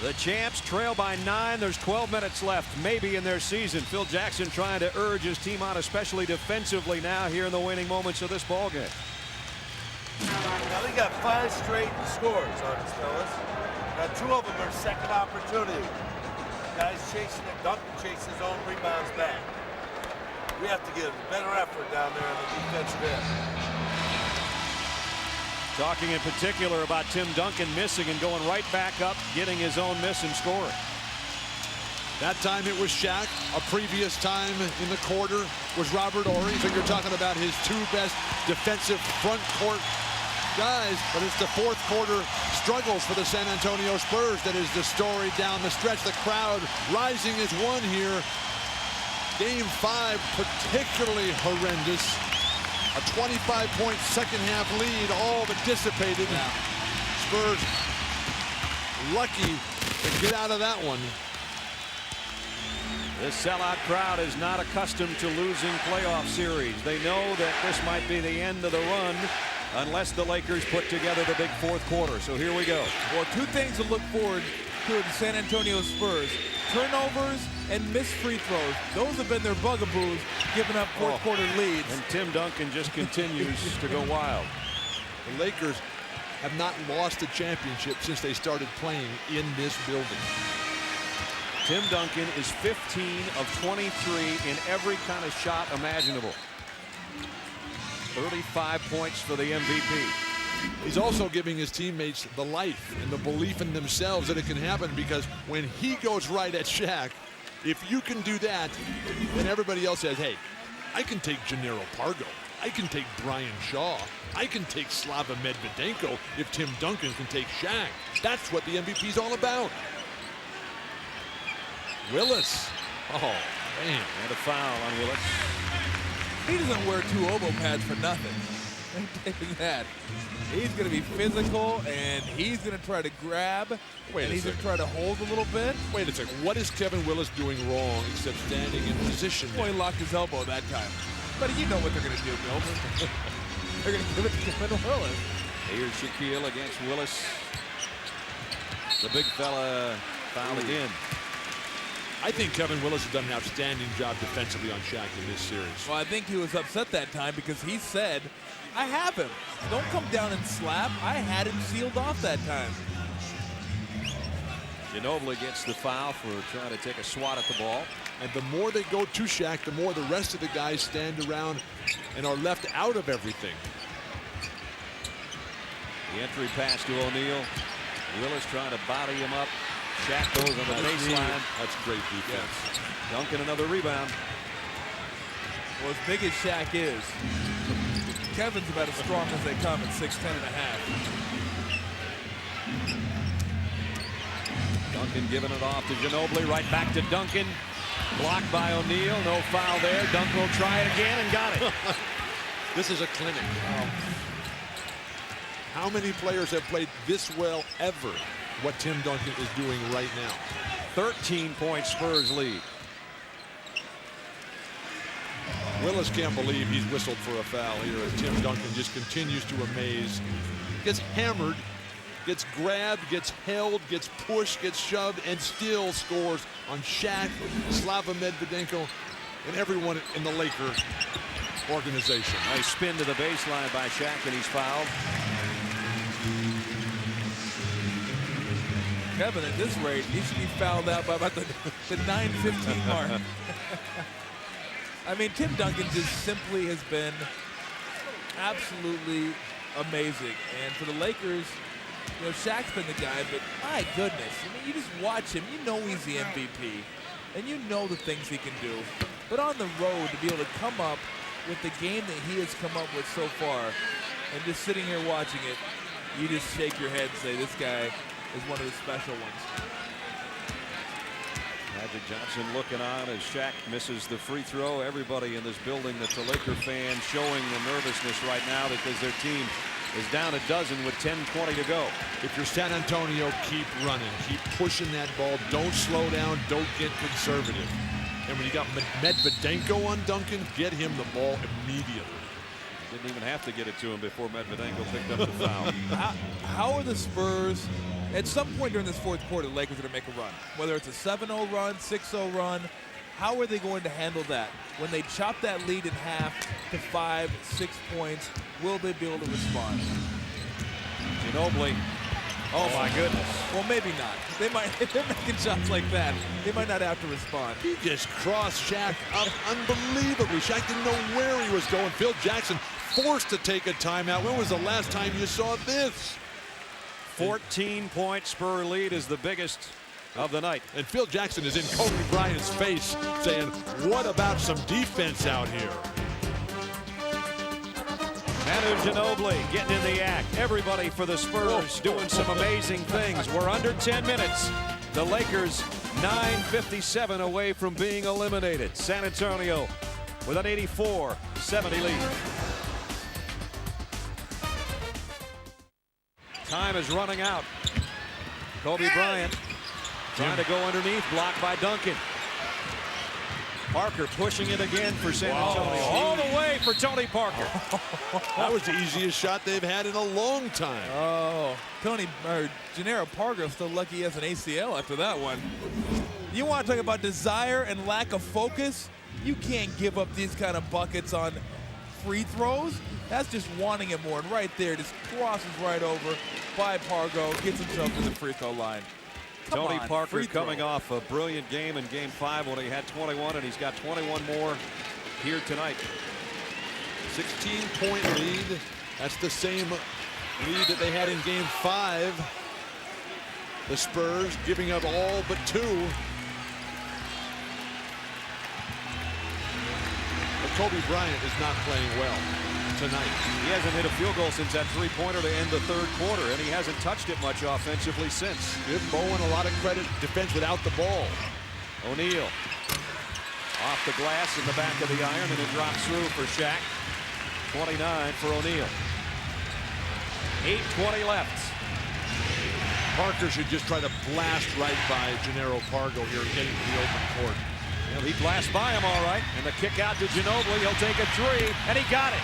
The champs trail by 9. There's 12 minutes left, maybe, in their season. Phil Jackson trying to urge his team on, especially defensively now here in the waning moments of this ball game. Now they got 5 straight scores on us, fellas. Now 2 of them are second opportunity. Guys chasing it, Duncan chasing his own rebounds back. We have to get a better effort down there on the defensive end. Talking in particular about Tim Duncan missing and going right back up, getting his own miss and scoring. That time it was Shaq. A previous time in the quarter was Robert Horry. So you're talking about his 2 best defensive front court guys. But it's the fourth quarter struggles for the San Antonio Spurs that is the story down the stretch. The crowd rising as one here. Game 5 particularly horrendous. A 25-point second-half lead, all but dissipated. Yeah. Spurs lucky to get out of that one. This sellout crowd is not accustomed to losing playoff series. They know that this might be the end of the run unless the Lakers put together the big fourth quarter. So here we go. Well, 2 things to look forward to the San Antonio Spurs. Turnovers and missed free throws. Those have been their bugaboos, giving up fourth quarter leads. And Tim Duncan just continues to go wild. The Lakers have not lost a championship since they started playing in this building. Tim Duncan is 15 of 23 in every kind of shot imaginable. 35 points for the MVP. He's also giving his teammates the life and the belief in themselves that it can happen, because when he goes right at Shaq, if you can do that, then everybody else says, hey, I can take Gennaro Pargo. I can take Brian Shaw. I can take Slava Medvedenko if Tim Duncan can take Shaq. That's what the MVP's all about. Willis. Oh, man. And a foul on Willis. He doesn't wear 2 elbow pads for nothing. That. He's going to be physical, and he's going to try to grab, and he's going to try to hold a little bit. Wait a second. What is Kevin Willis doing wrong except standing in position? Well, he locked his elbow that time. But you know what they're going to do, Bill. They're going to give it to Kevin Willis. Here's Shaquille against Willis. The big fella fouled again. I think Kevin Willis has done an outstanding job defensively on Shaq in this series. Well, I think he was upset that time because he said, I have him. Don't come down and slap. I had him sealed off that time. Ginobili gets the foul for trying to take a swat at the ball. And the more they go to Shaq, the more the rest of the guys stand around and are left out of everything. The entry pass to O'Neal. Willis trying to body him up. Shaq goes on the baseline. That's great defense. Yes. Duncan another rebound. Well, as big as Shaq is, Kevin's about as strong as they come at 6'10 and a half. Duncan giving it off to Ginobili. Right back to Duncan. Blocked by O'Neal. No foul there. Duncan will try it again and got it. This is a clinic. How many players have played this well ever? What Tim Duncan is doing right now. 13-point Spurs lead. Willis can't believe he's whistled for a foul here as Tim Duncan just continues to amaze. Gets hammered, gets grabbed, gets held, gets pushed, gets shoved, and still scores on Shaq, Slava Medvedenko, and everyone in the Laker organization. Nice spin to the baseline by Shaq, and he's fouled. Kevin, at this rate, he should be fouled out by about the 9:15 mark. I mean, Tim Duncan just simply has been absolutely amazing. And for the Lakers, you know, Shaq's been the guy, but my goodness, I mean, you just watch him, you know he's the MVP, and you know the things he can do. But on the road, to be able to come up with the game that he has come up with so far, and just sitting here watching it, you just shake your head and say, this guy is one of the special ones. Magic Johnson looking on as Shaq misses the free throw. Everybody in this building that's a Laker fan showing the nervousness right now because their team is down a dozen with 10:20 to go. If you're San Antonio, keep running. Keep pushing that ball. Don't slow down. Don't get conservative. And when you got Medvedenko on Duncan, get him the ball immediately. Didn't even have to get it to him before Medvedenko picked up the foul. How are the Spurs At some point during this fourth quarter, the Lakers are going to make a run. Whether it's a 7-0 run, 6-0 run, how are they going to handle that? When they chop that lead in half to 5, 6 points, will they be able to respond? Ginobili. Oh my goodness. Well, maybe not. They might, if they're making shots like that, they might not have to respond. He just crossed Shaq up unbelievably. Shaq didn't know where he was going. Phil Jackson forced to take a timeout. When was the last time you saw this? 14-point Spur lead is the biggest of the night. And Phil Jackson is in Kobe Bryant's face saying, what about some defense out here? Manu Ginobili getting in the act. Everybody for the Spurs doing some amazing things. We're under 10 minutes. The Lakers 9:57 away from being eliminated. San Antonio with an 84-70 lead. Time is running out. Kobe Bryant trying to go underneath, blocked by Duncan. Parker pushing it again for San Antonio. All the way for Tony Parker. That was the easiest shot they've had in a long time. Oh, Gennaro Parker still lucky he has an ACL after that one. You want to talk about desire and lack of focus? You can't give up these kind of buckets on free throws. That's just wanting it more. And right there, just crosses right over by Pargo, gets himself to the free throw line. Tony Parker coming off a brilliant game in Game 5 when he had 21, and he's got 21 more here tonight. 16-point lead. That's the same lead that they had in Game 5. The Spurs giving up all but 2. But Kobe Bryant is not playing well tonight. He hasn't hit a field goal since that three-pointer to end the third quarter, and he hasn't touched it much offensively since. Give Bowen a lot of credit. Defense without the ball. O'Neal off the glass in the back of the iron, and it drops through for Shaq. 29 for O'Neal. 8:20 left. Parker should just try to blast right by Gennaro Pargo here, getting to the open court. Well, he blasts by him all right, and the kick out to Ginobili. He'll take a three, and he got it.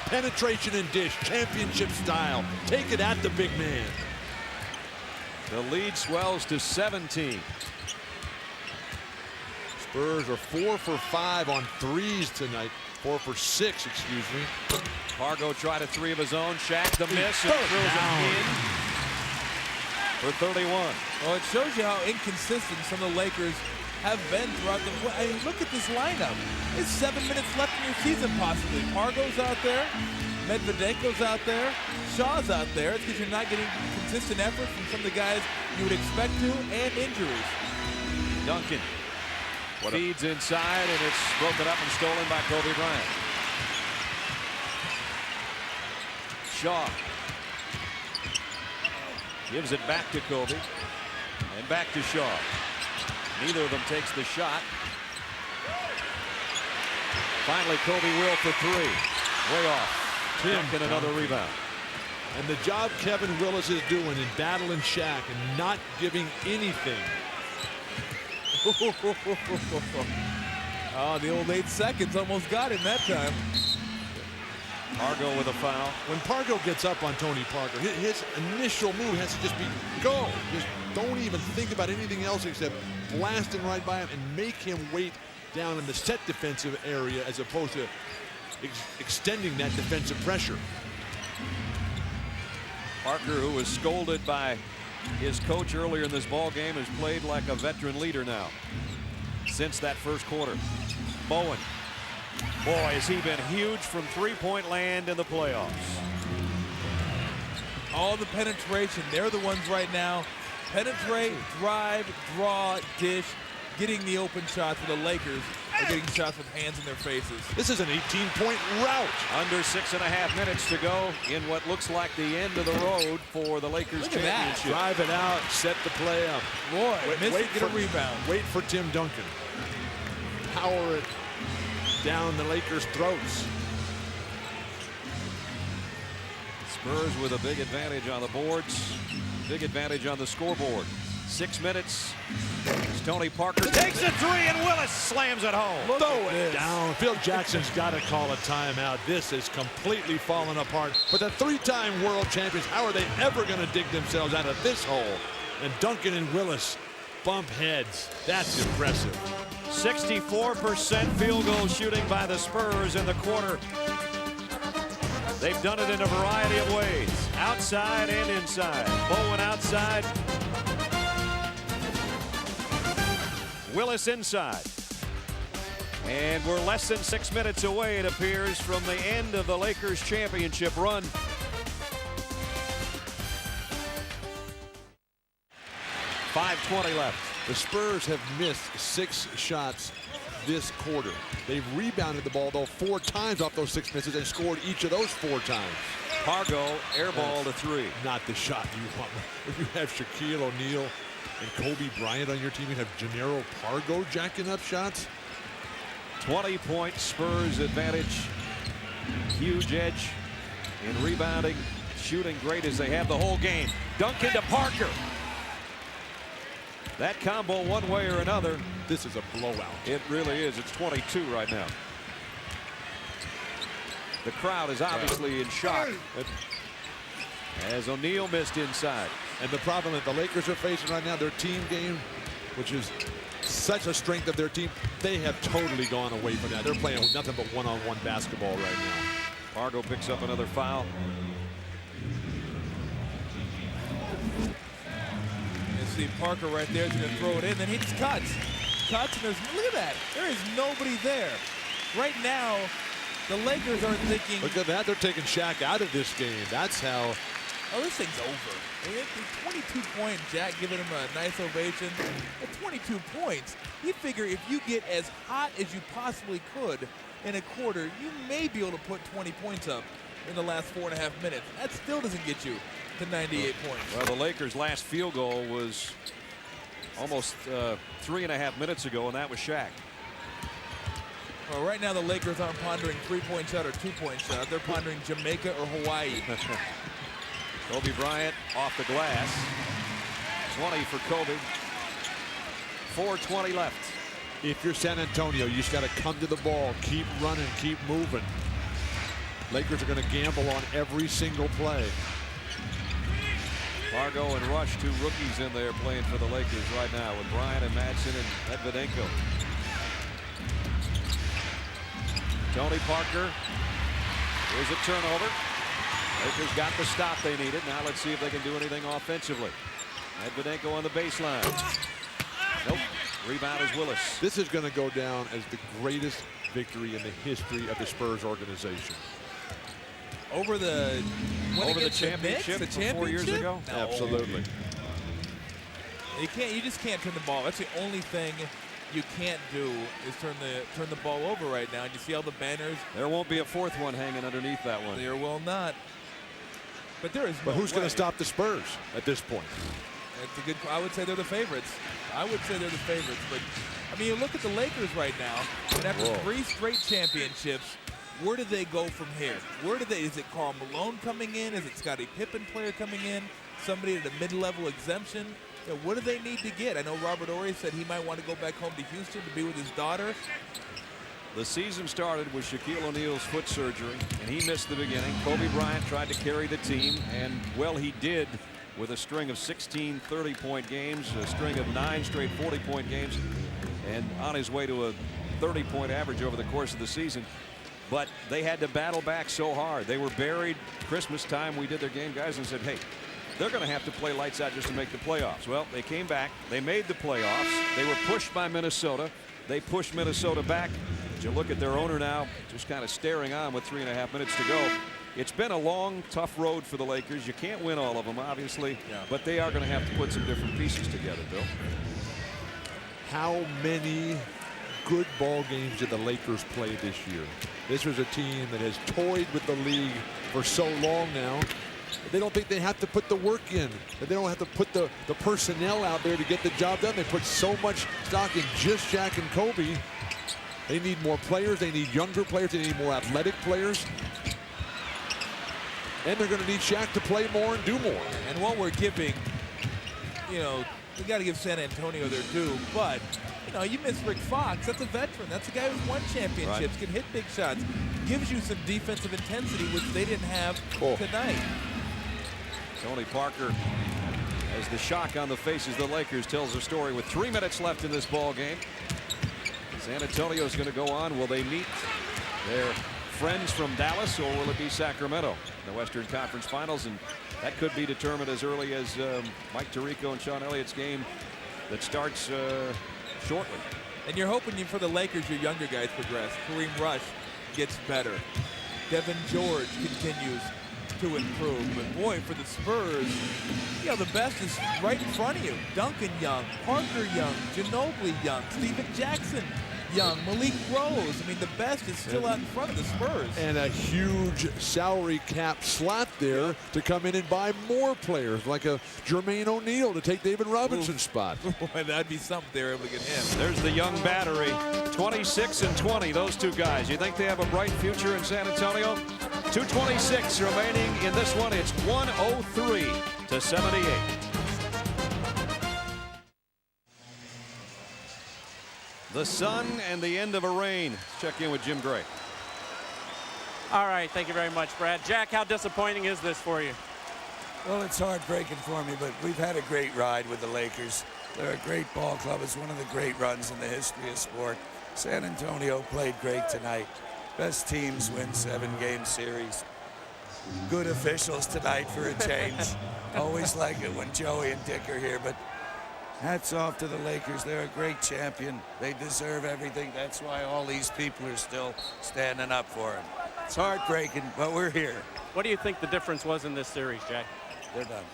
Penetration and dish, championship style. Take it at the big man. The lead swells to 17. Spurs are 4 for 5 on threes tonight. 4 for 6, excuse me. Pargo tried a three of his own. Shaq the miss and throws it in for 31. Well, it shows you how inconsistent some of the Lakers have been throughout the. I mean, look at this lineup. It's 7 minutes left in your season, possibly. Pargo's out there, Medvedenko's out there, Shaw's out there. It's because you're not getting consistent effort from some of the guys you would expect to, and injuries. Duncan feeds inside, and it's broken up and stolen by Kobe Bryant. Shaw gives it back to Kobe, and back to Shaw. Neither of them takes the shot. Finally, Kobe will for three. Way off. Duncan another rebound. And the job Kevin Willis is doing in battling Shaq and not giving anything. Oh, the old 8 seconds almost got him that time. Pargo with a foul. When Pargo gets up on Tony Parker, his initial move has to just be go. Just don't even think about anything else except blasting right by him and make him wait down in the set defensive area as opposed to extending that defensive pressure. Parker, who was scolded by his coach earlier in this ball game, has played like a veteran leader now since that first quarter. Bowen. Boy, has he been huge from three-point land in the playoffs. All the penetration, they're the ones right now. Penetrate, drive, draw, dish, getting the open shots for the Lakers. Are getting shots with hands in their faces. This is an 18-point rout. Under 6.5 minutes to go in what looks like the end of the road for the Lakers Look at championship. that. Drive it out, set the play up. Boy, get a rebound. Wait for Tim Duncan. Power it down the Lakers' throats. Spurs with a big advantage on the boards. Big advantage on the scoreboard. 6 minutes. Tony Parker takes a three, and Willis slams it home. Throw it down. Phil Jackson's got to call a timeout. This is completely falling apart. But the 3-time world champions, how are they ever going to dig themselves out of this hole? And Duncan and Willis bump heads. That's impressive. 64% field goal shooting by the Spurs in the quarter. They've done it in a variety of ways, outside and inside. Bowen outside. Willis inside. And we're less than 6 minutes away, it appears, from the end of the Lakers championship run. .520 left. The Spurs have missed 6 shots this quarter. They've rebounded the ball, though, 4 times off those 6 misses and scored each of those 4 times. Pargo airball to 3. Not the shot you want. If you have Shaquille O'Neal and Kobe Bryant on your team, you have Gennaro Pargo jacking up shots. 20-point Spurs advantage. Huge edge in rebounding, shooting great as they have the whole game. Dunk into Parker. That combo one way or another. This is a blowout. It really is. It's 22 right now. The crowd is obviously in shock as O'Neal missed inside. And the problem that the Lakers are facing right now, their team game, which is such a strength of their team, they have totally gone away from that. They're playing with nothing but one-on-one basketball right now. Pargo picks up another foul. See Parker right there is going to throw it in, then he just cuts. And there's, look at that. There is nobody there. Right now, the Lakers are thinking. Look at that. They're taking Shaq out of this game. That's how. Oh, this thing's over. 22-point Jack giving him a nice ovation. At 22 points, you figure if you get as hot as you possibly could in a quarter, you may be able to put 20 points up in the last 4.5 minutes. That still doesn't get you to 98 points. Well, the Lakers' last field goal was almost 3.5 minutes ago, and that was Shaq. Well, right now the Lakers aren't pondering 3-point shot or 2-point shot. They're pondering Jamaica or Hawaii. Kobe Bryant off the glass. 20 for Kobe. 4:20 left. If you're San Antonio, you just got to come to the ball, keep running, keep moving. Lakers are going to gamble on every single play. Pargo and Rush, 2 rookies in there playing for the Lakers right now with Bryant and Madsen and Medvedenko. Tony Parker. Here's a turnover. Lakers got the stop they needed. Now let's see if they can do anything offensively. Medvedenko on the baseline. Nope. Rebound is Willis. This is going to go down as the greatest victory in the history of the Spurs organization. Over the championship the from 4 years ago? No. Absolutely. You just can't turn the ball. That's the only thing you can't do is turn the ball over right now. And you see all the banners. There won't be a 4th one hanging underneath that one. There will not. But there is no But who's going way. to stop the Spurs at this point? It's a good. I would say they're the favorites. But I mean, you look at the Lakers right now, and after 3 straight championships, where do they go from here? Is it Karl Malone coming in? Is it Scottie Pippen player coming in? Somebody at a mid-level exemption? You know, what do they need to get? I know Robert Horry said he might want to go back home to Houston to be with his daughter. The season started with Shaquille O'Neal's foot surgery, and he missed the beginning. Kobe Bryant tried to carry the team, and, well, he did with a string of 16 30-point games, a string of 9 straight 40-point games, and on his way to a 30-point average over the course of the season. But they had to battle back so hard. They were buried. Christmas time, we did their game, guys, and said, hey, they're going to have to play lights out just to make the playoffs. Well, they came back. They made the playoffs. They were pushed by Minnesota. They pushed Minnesota back. But you look at their owner now, just kind of staring on with 3.5 minutes to go. It's been a long, tough road for the Lakers. You can't win all of them, obviously, but they are going to have to put some different pieces together, Bill. How many good ball games did the Lakers play this year? This was a team that has toyed with the league for so long now. They don't think they have to put the work in. They don't have to put the personnel out there to get the job done. They put so much stock in just Shaq and Kobe. They need more players. They need younger players. They need more athletic players. And they're going to need Shaq to play more and do more. And what we're giving you know, we got to give San Antonio their due, but you know, you miss Rick Fox. That's a veteran. That's a guy who's won championships, can hit big shots, gives you some defensive intensity, which they didn't have tonight. Tony Parker, as the shock on the faces of the Lakers, tells a story with 3 minutes left in this ball game. San Antonio is going to go on. Will they meet their friends from Dallas, or will it be Sacramento in the Western Conference Finals? And that could be determined as early as Mike Tirico and Sean Elliott's game that starts shortly. And you're hoping for the Lakers, your younger guys progress. Kareem Rush gets better. Devin George continues to improve. But boy, for the Spurs, you know, the best is right in front of you. Duncan Young, Parker Young, Ginobili Young, Steven Jackson Young, Malik Rose. I mean, the best is still out in front of the Spurs. And a huge salary cap slot there to come in and buy more players, like a Jermaine O'Neal to take David Robinson's spot. Boy, that'd be something they're able to get him. There's the young battery, 26 and 20, those two guys. You think they have a bright future in San Antonio? 2:26 remaining in this one. It's 103 to 78. The sun and the end of a rain. Let's check in with Jim Gray. All right, thank you very much, Brad. Jack, how disappointing is this for you? Well, it's heartbreaking for me, but we've had a great ride with the Lakers. They're a great ball club. It's one of the great runs in the history of sport. San Antonio played great tonight. Best teams win 7-game series. Good officials tonight for a change. Always like it when Joey and Dick are here, but hats off to the Lakers. They're a great champion. They deserve everything. That's why all these people are still standing up for them. It's heartbreaking, but we're here. What do you think the difference was in this series, Jack? They're done.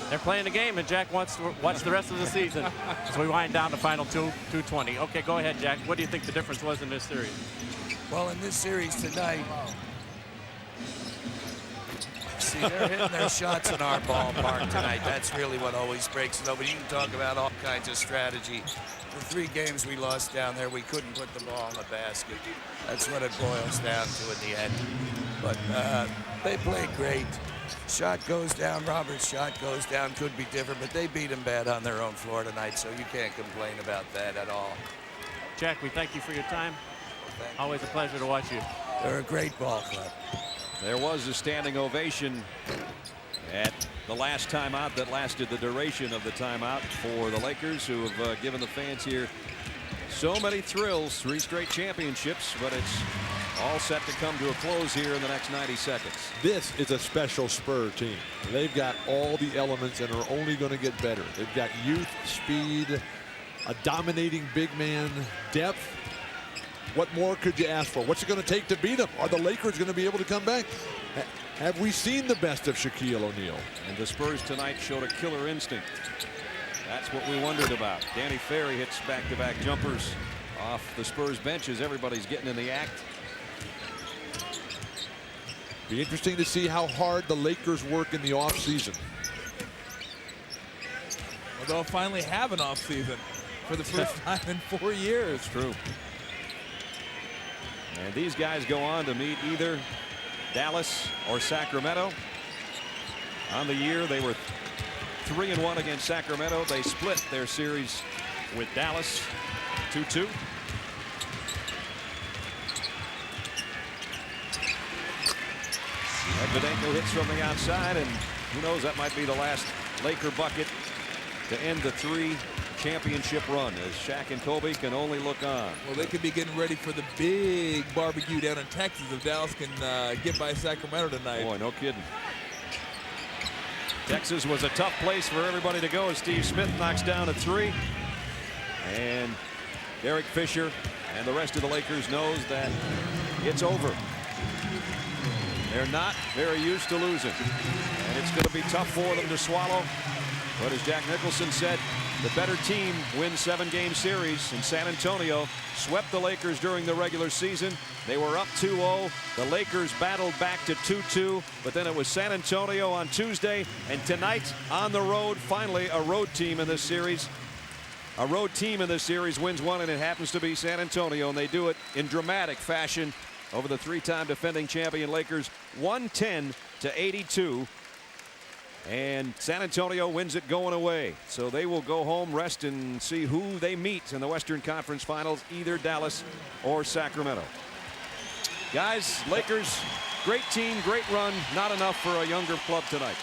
They're playing the game, and Jack wants to watch the rest of the season as we wind down to final 220. Okay, go ahead, Jack. What do you think the difference was in this series? Well, in this series tonight, see, they're hitting their shots in our ballpark tonight. That's really what always breaks it over. You can talk about all kinds of strategy. The 3 games we lost down there, we couldn't put the ball in the basket. That's what it boils down to in the end. But they played great. Shot goes down, Robert's shot goes down, could be different, but they beat him bad on their own floor tonight, so you can't complain about that at all. Jack, we thank you for your time. Always a pleasure to watch you. They're a great ball club. There was a standing ovation at the last timeout that lasted the duration of the timeout for the Lakers, who have given the fans here so many thrills, 3 straight championships, but it's all set to come to a close here in the next 90 seconds. This is a special Spur team. They've got all the elements and are only going to get better. They've got youth, speed, a dominating big man, depth. What more could you ask for? What's it going to take to beat them? Are the Lakers going to be able to come back? Have we seen the best of Shaquille O'Neal? And the Spurs tonight showed a killer instinct. That's what we wondered about. Danny Ferry hits back-to-back jumpers off the Spurs benches. Everybody's getting in the act. Be interesting to see how hard the Lakers work in the offseason. Well, they'll finally have an offseason for the first time in 4 years. It's true. And these guys go on to meet either Dallas or Sacramento. On the year, they were 3-1 against Sacramento. They split their series with Dallas 2-2. Medvedenko hits from the outside, and who knows, that might be the last Laker bucket to end the 3 championship run, as Shaq and Kobe can only look on. Well, they could be getting ready for the big barbecue down in Texas if Dallas can get by Sacramento tonight. Boy, no kidding. Texas was a tough place for everybody to go as Steve Smith knocks down a 3. And Derek Fisher and the rest of the Lakers knows that it's over. They're not very used to losing, and it's going to be tough for them to swallow. But as Jack Nicholson said, the better team wins 7-game series, and San Antonio swept the Lakers during the regular season. They were up 2-0. The Lakers battled back to 2-2, but then it was San Antonio on Tuesday, and tonight on the road, finally a road team in this series. A road team in this series wins one, and it happens to be San Antonio, and they do it in dramatic fashion over the 3-time defending champion Lakers, 110-82. And San Antonio wins it going away. So they will go home, rest, and see who they meet in the Western Conference Finals, either Dallas or Sacramento. Guys, Lakers, great team, great run. Not enough for a younger club tonight.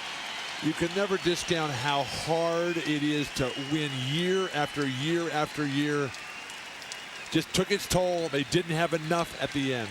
You can never discount how hard it is to win year after year after year. Just took its toll. They didn't have enough at the end.